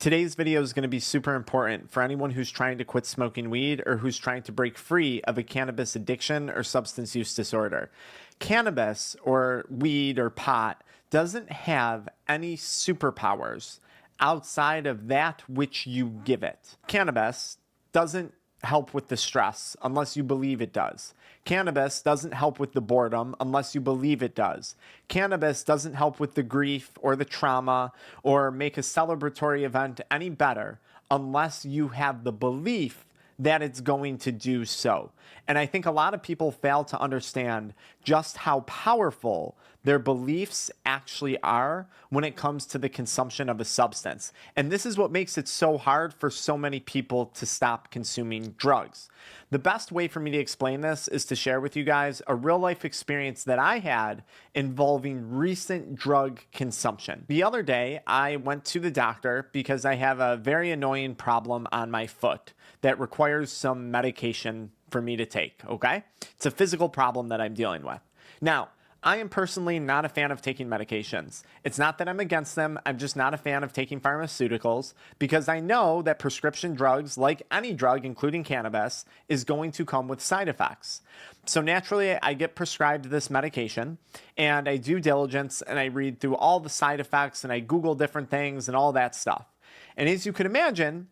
Today's video is going to be super important for anyone who's trying to quit smoking weed or who's trying to break free of a cannabis addiction or substance use disorder. Cannabis or weed or pot doesn't have any superpowers outside of that which you give it. Cannabis doesn't help with the stress unless you believe it does. Cannabis doesn't help with the boredom unless you believe it does. Cannabis doesn't help with the grief or the trauma or make a celebratory event any better unless you have the belief that it's going to do so. And I think a lot of people fail to understand just how powerful their beliefs actually are when it comes to the consumption of a substance. And this is what makes it so hard for so many people to stop consuming drugs. The best way for me to explain this is to share with you guys a real life experience that I had involving recent drug consumption. The other day, I went to the doctor because I have a very annoying problem on my foot that requires some medication for me to take, okay? It's a physical problem that I'm dealing with. Now, I am personally not a fan of taking medications. It's not that I'm against them, I'm just not a fan of taking pharmaceuticals because I know that prescription drugs, like any drug, including cannabis, is going to come with side effects. So naturally, I get prescribed this medication and I do diligence and I read through all the side effects and I Google different things and all that stuff. And as you can imagine,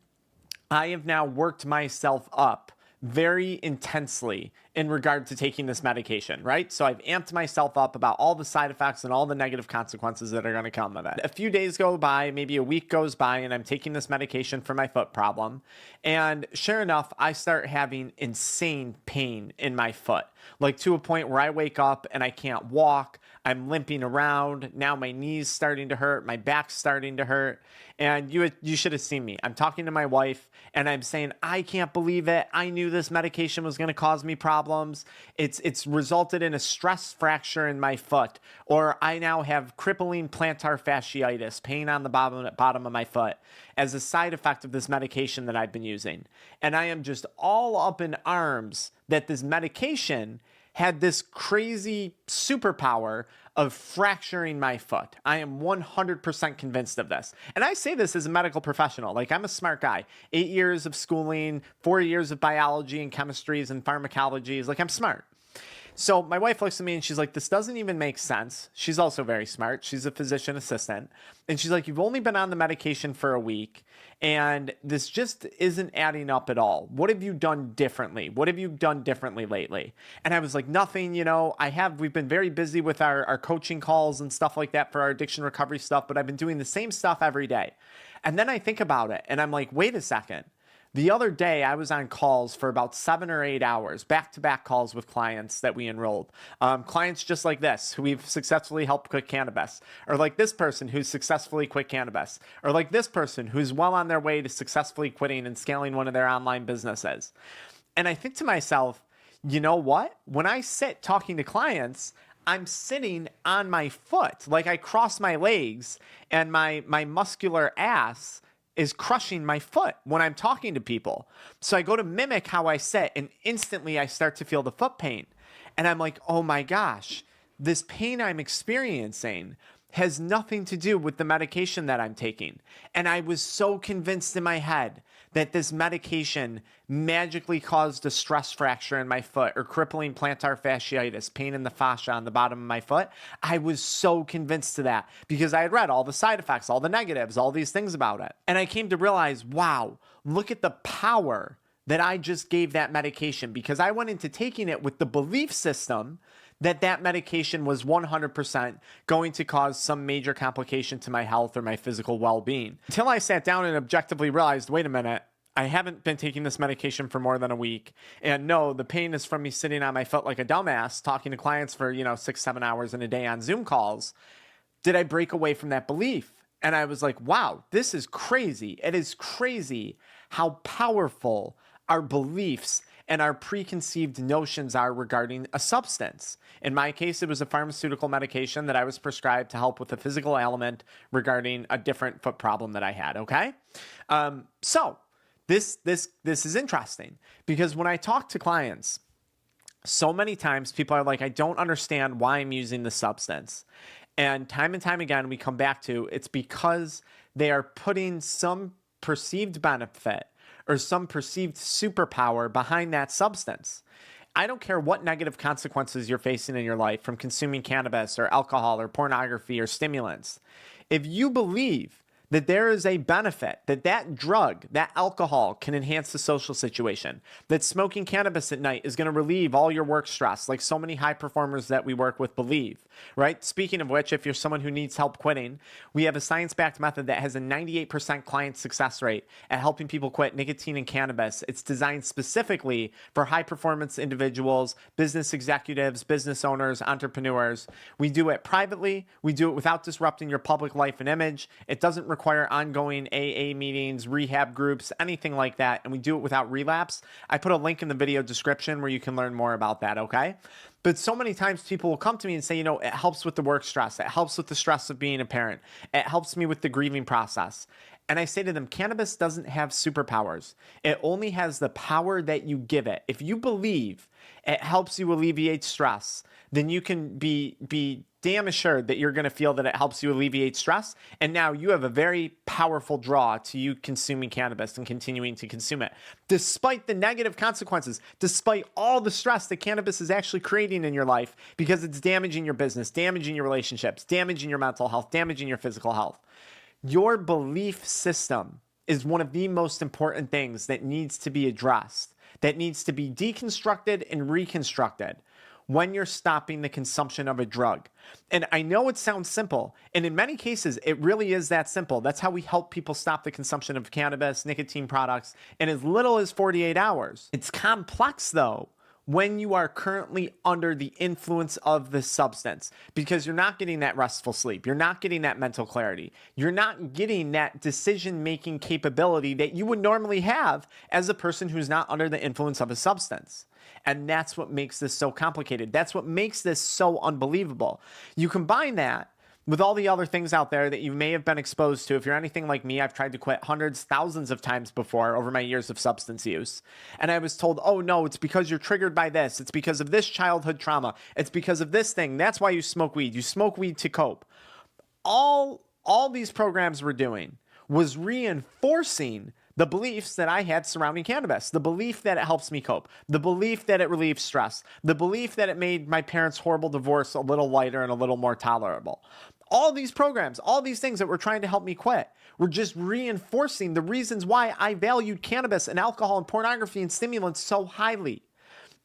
I have now worked myself up very intensely in regard to taking this medication, right? So I've amped myself up about all the side effects and all the negative consequences that are going to come of it. A few days go by, maybe a week goes by, and I'm taking this medication for my foot problem. And sure enough, I start having insane pain in my foot, like to a point where I wake up and I can't walk. I'm limping around. Now my knee's starting to hurt. My back's starting to hurt. And you should have seen me. I'm talking to my wife and I'm saying, I can't believe it. I knew this medication was going to cause me problems. It's resulted in a stress fracture in my foot. Or I now have crippling plantar fasciitis, pain on the bottom of my foot as a side effect of this medication that I've been using. And I am just all up in arms that this medication had this crazy superpower of fracturing my foot. I am 100% convinced of this. And I say this as a medical professional. Like, I'm a smart guy. 8 years of schooling, 4 years of biology and chemistries and pharmacologies. Like, I'm smart. So my wife looks at me and she's like, this doesn't even make sense. She's also very smart. She's a physician assistant. And she's like, you've only been on the medication for a week and this just isn't adding up at all. What have you done differently? What have you done differently lately? And I was like, nothing, we've been very busy with our coaching calls and stuff like that for our addiction recovery stuff, but I've been doing the same stuff every day. And then I think about it and I'm like, wait a second. The other day, I was on calls for about 7 or 8 hours, back-to-back calls with clients that we enrolled. Clients just like this, who we've successfully helped quit cannabis, or like this person who's successfully quit cannabis, or like this person who's well on their way to successfully quitting and scaling one of their online businesses. And I think to myself, you know what? When I sit talking to clients, I'm sitting on my foot. Like I cross my legs and my muscular ass is crushing my foot when I'm talking to people. So I go to mimic how I sit and instantly I start to feel the foot pain. And I'm like, oh my gosh, this pain I'm experiencing has nothing to do with the medication that I'm taking. And I was so convinced in my head that this medication magically caused a stress fracture in my foot or crippling plantar fasciitis, pain in the fascia on the bottom of my foot. I was so convinced to that because I had read all the side effects, all the negatives, all these things about it. And I came to realize, wow, look at the power that I just gave that medication because I went into taking it with the belief system that medication was 100% going to cause some major complication to my health or my physical well-being. Until I sat down and objectively realized, wait a minute, I haven't been taking this medication for more than a week. And no, the pain is from me sitting on my foot like a dumbass, talking to clients for, 6-7 hours in a day on Zoom calls. Did I break away from that belief? And I was like, wow, this is crazy. It is crazy how powerful our beliefs and our preconceived notions are regarding a substance. In my case, it was a pharmaceutical medication that I was prescribed to help with a physical ailment regarding a different foot problem that I had, okay? So this is interesting because when I talk to clients, so many times people are like, I don't understand why I'm using the substance. And time again, we come back to it's because they are putting some perceived benefit or some perceived superpower behind that substance. I don't care what negative consequences you're facing in your life from consuming cannabis or alcohol or pornography or stimulants. If you believe that there is a benefit, that drug, that alcohol can enhance the social situation, that smoking cannabis at night is going to relieve all your work stress, like so many high performers that we work with believe, right? Speaking of which, if you're someone who needs help quitting, we have a science-backed method that has a 98% client success rate at helping people quit nicotine and cannabis. It's designed specifically for high-performance individuals, business executives, business owners, entrepreneurs. We do it privately. We do it without disrupting your public life and image. It doesn't require ongoing AA meetings, rehab groups, anything like that, and we do it without relapse. I put a link in the video description where you can learn more about that, okay? But so many times people will come to me and say, it helps with the work stress. It helps with the stress of being a parent. It helps me with the grieving process. And I say to them, cannabis doesn't have superpowers. It only has the power that you give it. If you believe it helps you alleviate stress, then you can be damn assured that you're going to feel that it helps you alleviate stress. And now you have a very powerful draw to you consuming cannabis and continuing to consume it. Despite the negative consequences, despite all the stress that cannabis is actually creating in your life because it's damaging your business, damaging your relationships, damaging your mental health, damaging your physical health. Your belief system is one of the most important things that needs to be addressed, that needs to be deconstructed and reconstructed when you're stopping the consumption of a drug. And I know it sounds simple, and in many cases, it really is that simple. That's how we help people stop the consumption of cannabis, nicotine products, in as little as 48 hours. It's complex, though, when you are currently under the influence of the substance, because you're not getting that restful sleep. You're not getting that mental clarity. You're not getting that decision-making capability that you would normally have as a person who's not under the influence of a substance. And that's what makes this so complicated. That's what makes this so unbelievable. You combine that with all the other things out there that you may have been exposed to. If you're anything like me, I've tried to quit hundreds, thousands of times before over my years of substance use. And I was told, oh no, it's because you're triggered by this. It's because of this childhood trauma. It's because of this thing. That's why you smoke weed. You smoke weed to cope. All these programs were doing was reinforcing the beliefs that I had surrounding cannabis, the belief that it helps me cope, the belief that it relieves stress, the belief that it made my parents' horrible divorce a little lighter and a little more tolerable. All these programs, all these things that were trying to help me quit were just reinforcing the reasons why I valued cannabis and alcohol and pornography and stimulants so highly.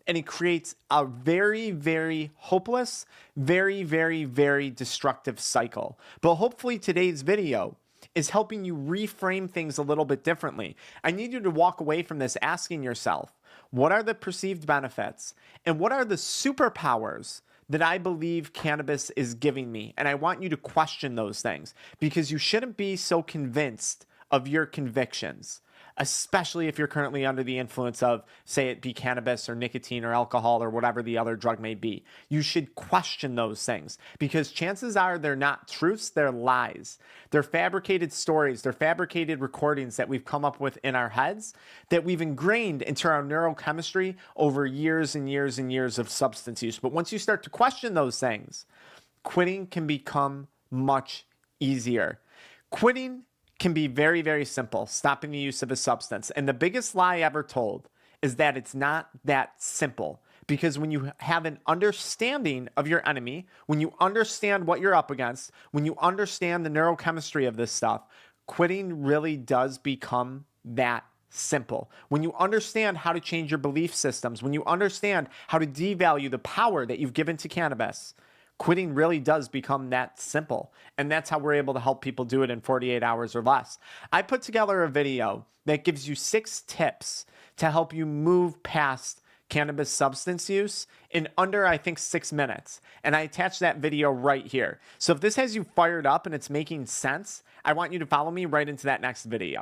And it creates a very, very hopeless, very, very, very destructive cycle. But hopefully today's video is helping you reframe things a little bit differently. I need you to walk away from this asking yourself, what are the perceived benefits and what are the superpowers that I believe cannabis is giving me? And I want you to question those things because you shouldn't be so convinced of your convictions, especially if you're currently under the influence of, say it be cannabis or nicotine or alcohol or whatever the other drug may be. You should question those things because chances are they're not truths, they're lies. They're fabricated stories, they're fabricated recordings that we've come up with in our heads that we've ingrained into our neurochemistry over years and years and years of substance use. But once you start to question those things, quitting can become much easier. Quitting can be very, very simple, stopping the use of a substance. And the biggest lie ever told is that it's not that simple. Because when you have an understanding of your enemy, when you understand what you're up against, when you understand the neurochemistry of this stuff, quitting really does become that simple. When you understand how to change your belief systems, when you understand how to devalue the power that you've given to cannabis, quitting really does become that simple. And that's how we're able to help people do it in 48 hours or less. I put together a video that gives you 6 tips to help you move past cannabis substance use in under, I think, 6 minutes. And I attached that video right here. So if this has you fired up and it's making sense, I want you to follow me right into that next video.